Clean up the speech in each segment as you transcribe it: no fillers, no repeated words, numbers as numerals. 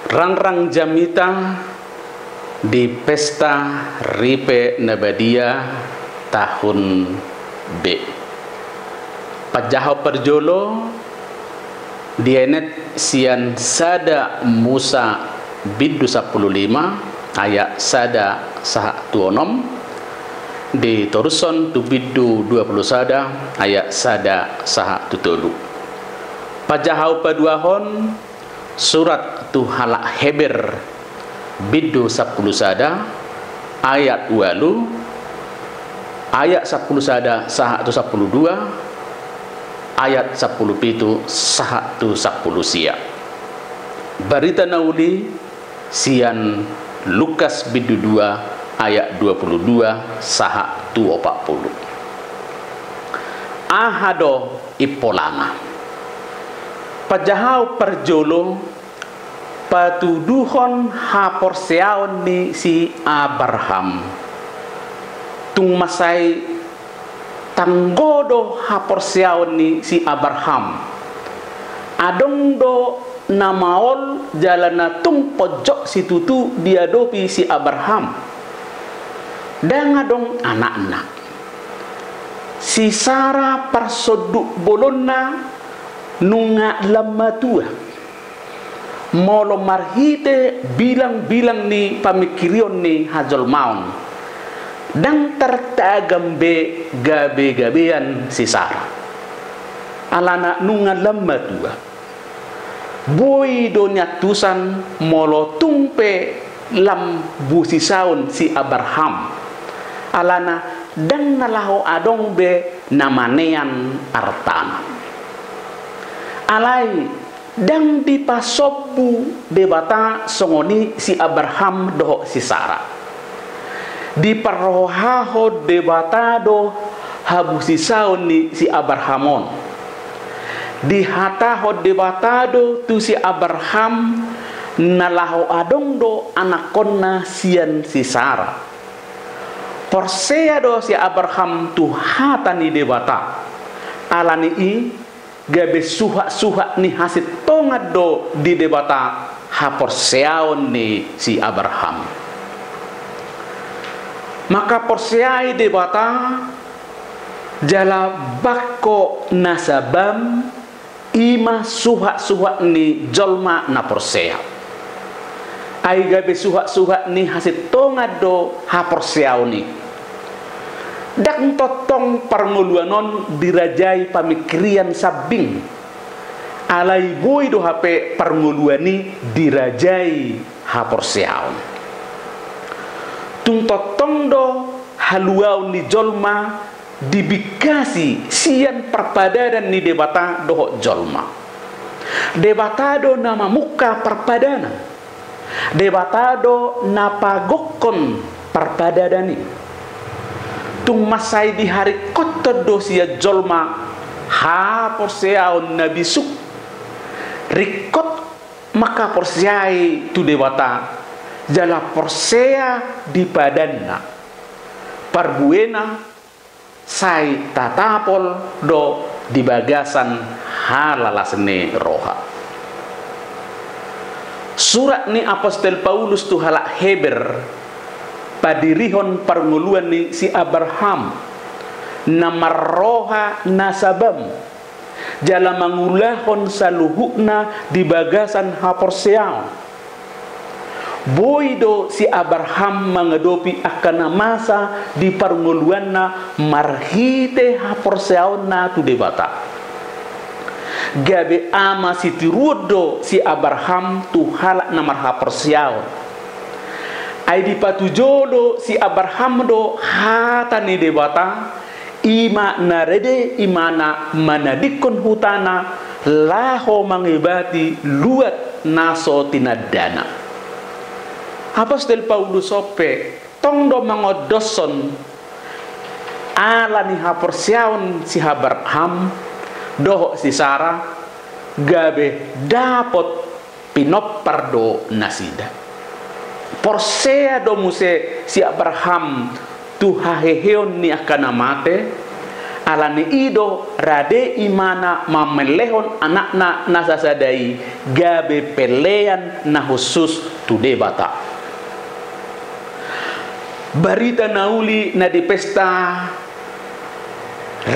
Rangrang jamita di pesta Ripe Nabadia tahun B. Pajaho perjolo dienet sian sada Musa biddu 15 ayat sada saha tuonom di Toruson tu biddu 20 sada ayat sada saha tutulu. Pajahau paduahon surat tu halak Heber biddu 10 sada ayat 8 ayat 10 sada saha tu 12 ayat 10 pitu saha tu 10 sia. Barita nauli sian Lukas biddu 2 ayat 22 saha tu 40. Ahado ipolanga pajahau perjolo patuduhon haporseaon ni si Abraham tung masai tanggodo haporseaon ni si Abraham adong do namaol jalana tung pojok si tutu diadopi si Abraham dan adong anak-anak si Sarah persoduk bolonna nunga lamatua molo marhite bilang-bilang ni pamikirion ni hajol maun dan tertagambe gabe-gabean si Sarah alana nunga lamatua boy do nyatusan molo tumpe lam busisaun si Abraham alana dan nalaho adong be namanean artana alai dan dipasobu debata songoni si Abraham doh si Sarah di parohaho debata do habusi sauni si Abrahamon di hataho debata do tu si Abraham nalaho adong do anakonna sian si Sarah porsea do si Abraham tu hatani debata alani i gabe suha ni hasit tongat do di debata haporseaon ni si Abraham maka porseai debata jala bako nasabam ima suha ni jolma na porsea ai gabe suha ni hasit tongat do haporseaon ni dak totong permuluanon dirajai pamikirian sabing alai boy do hape permuluani dirajai haporseaon tung totong do haluau ni jolma dibikasi sian perpadanan ni debata do jolma debata do nama muka perpadanan debata do napagokon perpadanani tung masai di hari kotor dosia jolma ha porseaon nabi suk rikot maka porseai tu dewata jala porsea di padanna parbuena sai tatapol do di bagasan halalasne roha surat ni apostol Paulus tu halak Heber padirihon permuluan ni si Abraham namarroha nasabam jala mangulahon saluhukna di bagasan haporseaon boydo si Abraham mengadopi akan masa di permuluanna marhite haporseaon na tu debata gabe ama si tirudo si Abraham tu halak namar haporseaon ai di patujolo si Abraham do hatani debata ima narede imana manadikon hutana laho mangibati luat naso tinadana apostol Paulus sope tong do mangodoson ala ni haporseaon si Abraham doh si Sarah gabe dapot pinopar do nasida porsea do muse si Abraham tu haheheon ni akan mate alani ido rade imana mamelehon anakna nasasadai gabe pelean na khusus tu debata. Barita nauli na di pesta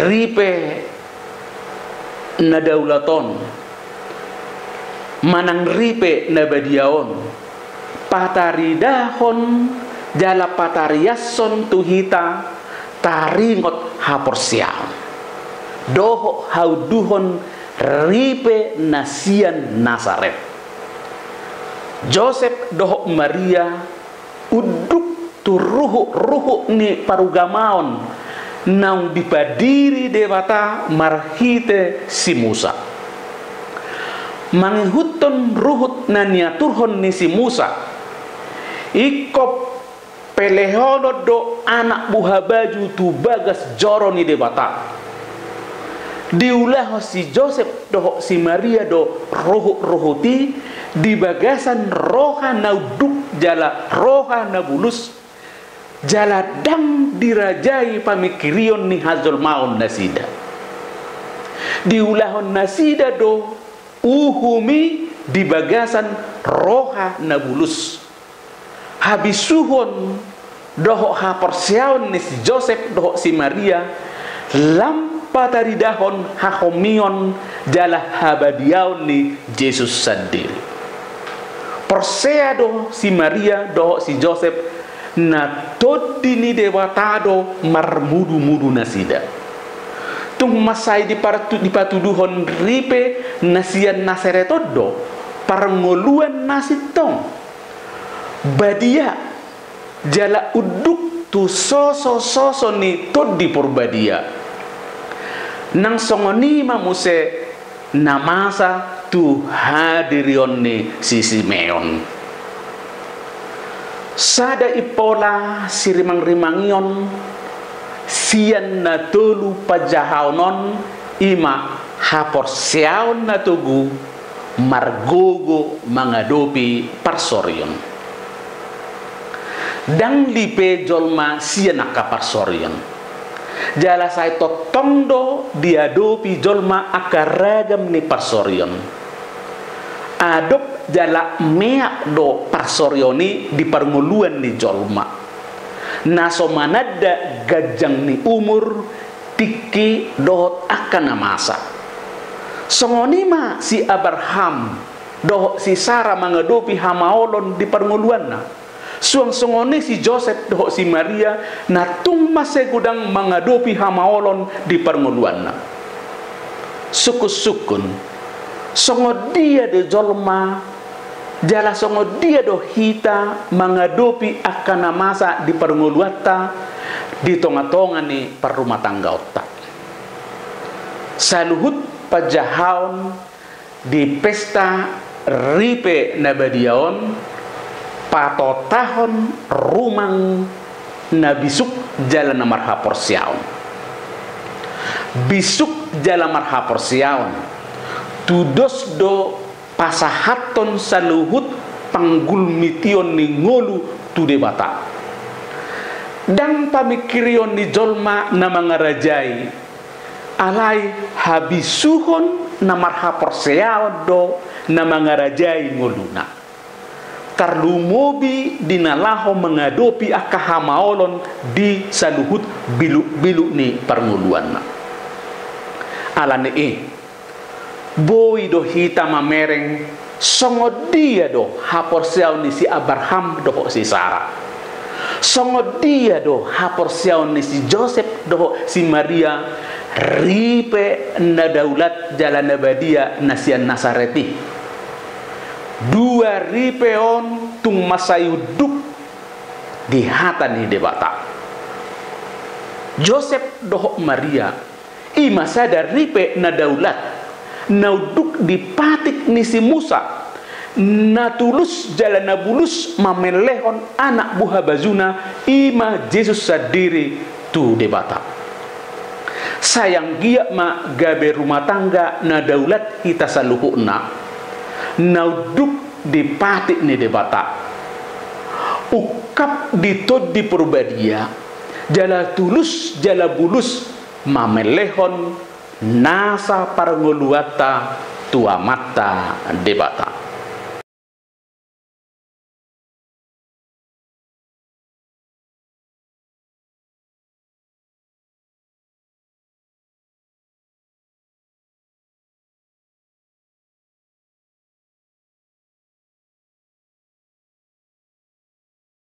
ripe na daulaton manang ripe na badiaon pataridahon jala patariason tuhita taringot haporsiaon doho hauduhon ripe nasian Nazaret. Joseph doho Maria uduk tu ruhu ni parugamaon nang dipadiri dewata marhite si Musa manghuton ruhut na niaturhon ni si Musa ikop pelehono do anak buah baju tu bagas joro ni debata diulah si Joseph do si Maria do ruhuti di bagasan roha nauduk jala roha nabulus jala dang dirajai pamikirion ni hazol maun nasida diulahon nasida do uhumi di bagasan roha nabulus habisuhon doho haporsiaon ni si Joseph doho si Maria lampa taridahon hakomion jala habadiaon ni Yesus sendiri persea doho si Maria doho si Joseph na todi ni dewatado marmudu-mudu nasida tung masai di patuduhon ripe nasian Nasaretodo parngoluan nasitong badia jala uduk tu soso ni todi purbadia nang songoni mamuse namasa tu hadirion ni si Simeon sada ipola sirimang-rimangion sian na tulu pajahaonon ima haporsiaon na tugu margogo mangadopi parsorion dang lipe jolma sian aka parsorion jala say totondo diadopi jolma akaragam ni parsorion adop jala meak do parsorioni di parnguluan ni jolma naso manada gajang ni umur tiki dohot akan namasa songonima si Abraham dohot si Sarah mangadopi hamaolon di parnguluan na suang songoni si Joseph dohot si Maria na tung masegudang mangadopi hamaolon di parnguluan na sukus-sukun songo dia de jolma jala songo dia do hita mangadopi akan masa di pernguluata di tonga-tonga ni perumah tangga otak saluhut pajahaon di pesta ripe nabadiaon patotahon rumang nabisuk jala namar haporsiaon bisuk jala mar haporsiaon tudos do pasahaton saluhut panggulmition ni ngolu tu debata dan pamikirion ni jolma na mga rajai alai habisuhon na marhaporseao do na mga rajai ngoluna karlumobi dinalaho mengadopi akahamaolon di saluhut bilu-bilu ni parnguluan na alane boy do hita mamereng songo dia do haporsiaw ni si Abraham do si Sarah songo dia do haporsiaw ni si Joseph do si Maria ripe na daulat jalan nabadia nasian Nasareti dua ripe on tung masayuduk di hata ni debata Joseph do Maria ima sadar ripe na daulat nauduk di patik ni si Musa natulus jalan nabulus mamelehon anak buah bazuna ima Yesus sendiri tu debata sayang gia ma gabe rumah tangga na daulat kita saluhuna nauduk di patik ni debata ukap ditod di purbadia jala tulus jala bulus mamelehon nasa parngoluata tua mata debata.